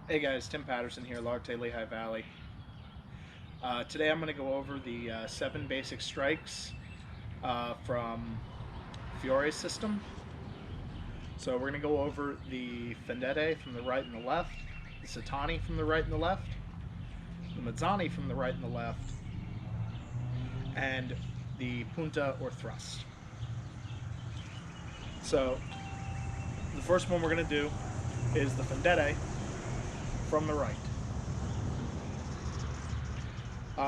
Hey guys, Tim Patterson here, Larte Lehigh Valley. Today I'm going to go over the 7 basic strikes from Fiore's system. So we're going to go over the Fendete from the right and the left, the Satani from the right and the left, the Mazzani from the right and the left, and the Punta or thrust. So the first one we're going to do is the Fendete from the right.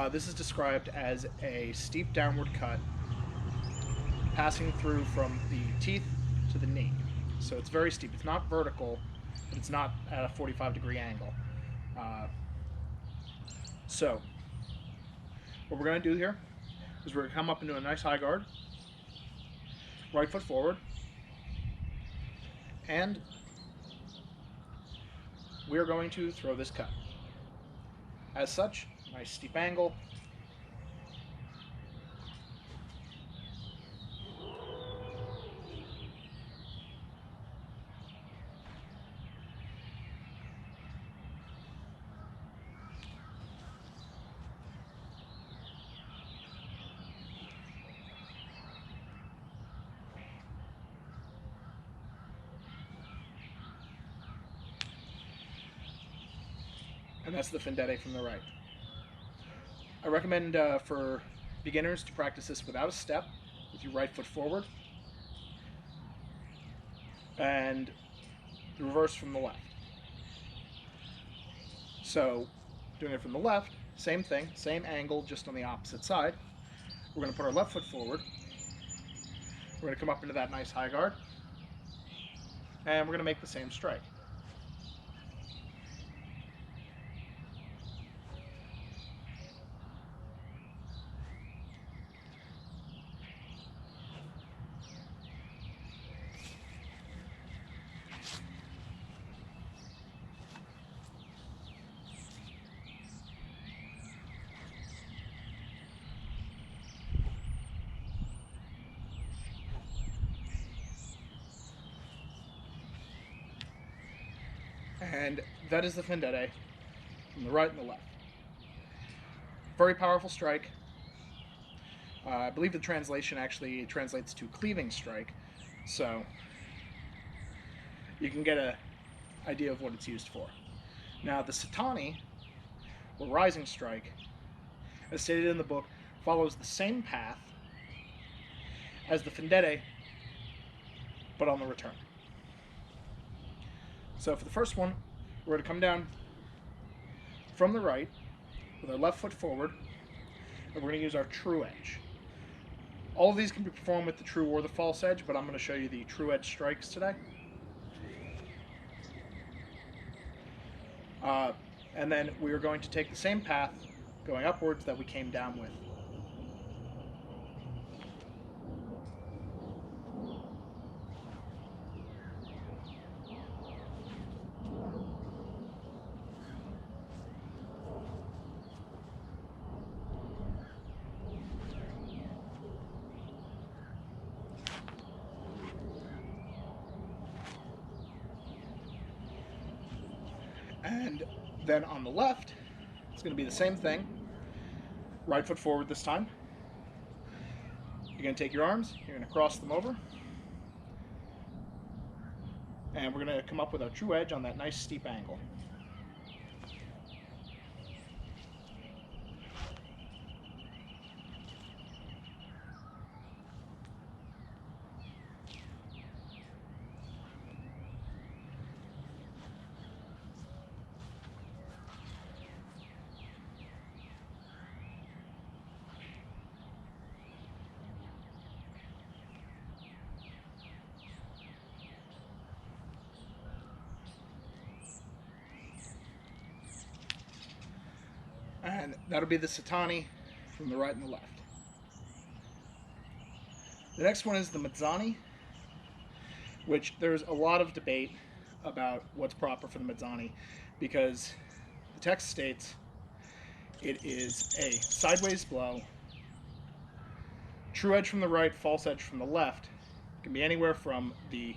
This is described as a steep downward cut passing through from the teeth to the knee. So it's very steep. It's not vertical, but it's not at a 45-degree angle. Uh, so what we're going to do here is we're going to come up into a nice high guard, right foot forward, and we're going to throw this cut. As such, nice steep angle. And that's the Fendete from the right. I recommend for beginners to practice this without a step, with your right foot forward, and the reverse from the left. So, doing it from the left, same thing, same angle, just on the opposite side. We're going to put our left foot forward. We're going to come up into that nice high guard, and we're going to make the same strike. And that is the Fendete from the right and the left. Very powerful strike. I believe the translation actually translates to cleaving strike, so you can get an idea of what it's used for. Now, the Satani, or rising strike, as stated in the book, follows the same path as the Fendete, but on the return. So for the first one, we're going to come down from the right with our left foot forward, and we're going to use our true edge. All of these can be performed with the true or the false edge, but I'm going to show you the true edge strikes today. And then we are going to take the same path going upwards that we came down with. And then on the left, it's going to be the same thing. Right foot forward this time. You're going to take your arms, you're going to cross them over, and we're going to come up with our true edge on that nice steep angle. And that'll be the Satani from the right and the left. The next one is the Mazzani, which there's a lot of debate about what's proper for the Mazzani, because the text states it is a sideways blow, true edge from the right, false edge from the left. It can be anywhere from the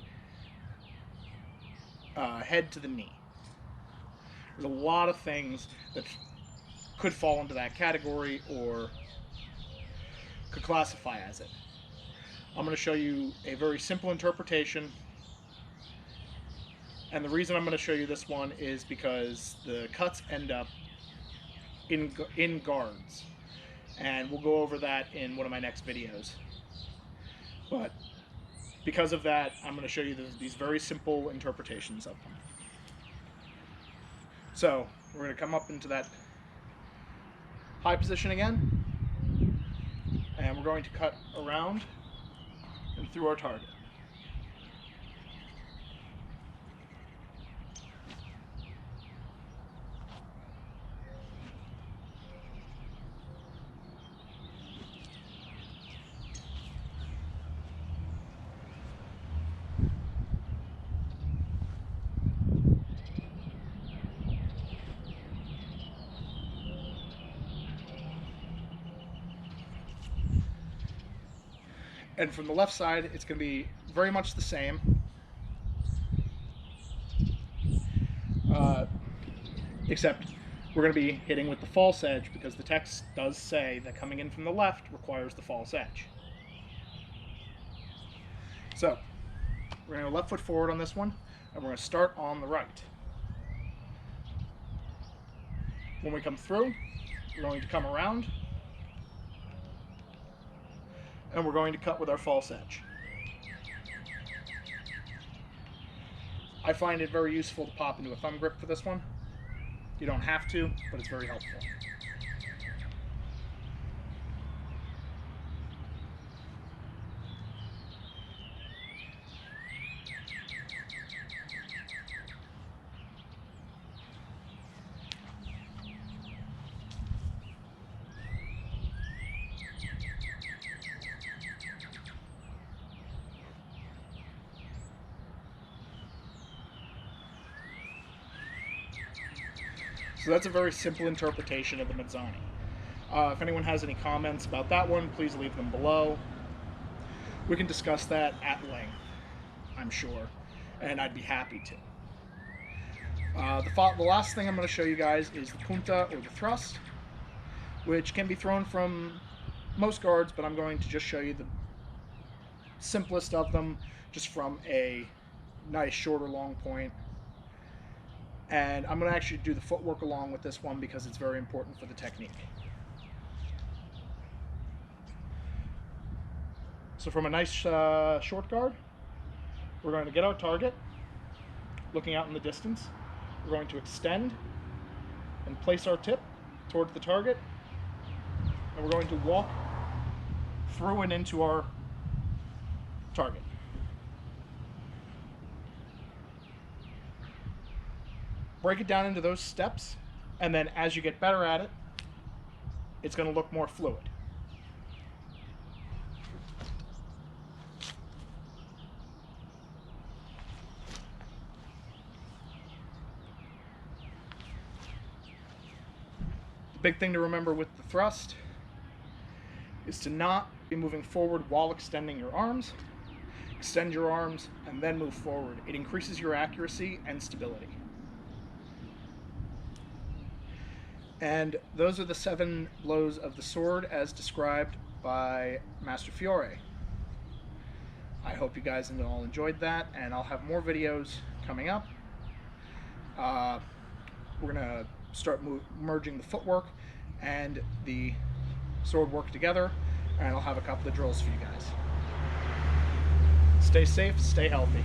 head to the knee. There's a lot of things that could fall into that category or could classify as it. I'm going to show you a very simple interpretation, and the reason I'm going to show you this one is because the cuts end up in guards, and we'll go over that in one of my next videos. But because of that, I'm going to show you these very simple interpretations of them. So we're going to come up into that high position again, and we're going to cut around and through our target. And from the left side, it's going to be very much the same. Except we're going to be hitting with the false edge because the text does say that coming in from the left requires the false edge. So we're going to go left foot forward on this one, and we're going to start on the right. When we come through, we're going to come around, and we're going to cut with our false edge. I find it very useful to pop into a thumb grip for this one. You don't have to, but it's very helpful. So that's a very simple interpretation of the Mezzani. If anyone has any comments about that one, please leave them below. We can discuss that at length, I'm sure, and I'd be happy to. The last thing I'm going to show you guys is the punta, or the thrust, which can be thrown from most guards, but I'm going to just show you the simplest of them, just from a nice short or long point. And I'm going to actually do the footwork along with this one because it's very important for the technique. So from a nice short guard, we're going to get our target, looking out in the distance. We're going to extend and place our tip towards the target, and we're going to walk through and into our target. Break it down into those steps, and then as you get better at it, it's going to look more fluid. The big thing to remember with the thrust is to not be moving forward while extending your arms. Extend your arms and then move forward. It increases your accuracy and stability. And those are the 7 blows of the sword as described by Master Fiore. I hope you guys all enjoyed that, and I'll have more videos coming up. We're going to start merging the footwork and the sword work together, and I'll have a couple of drills for you guys. Stay safe, stay healthy.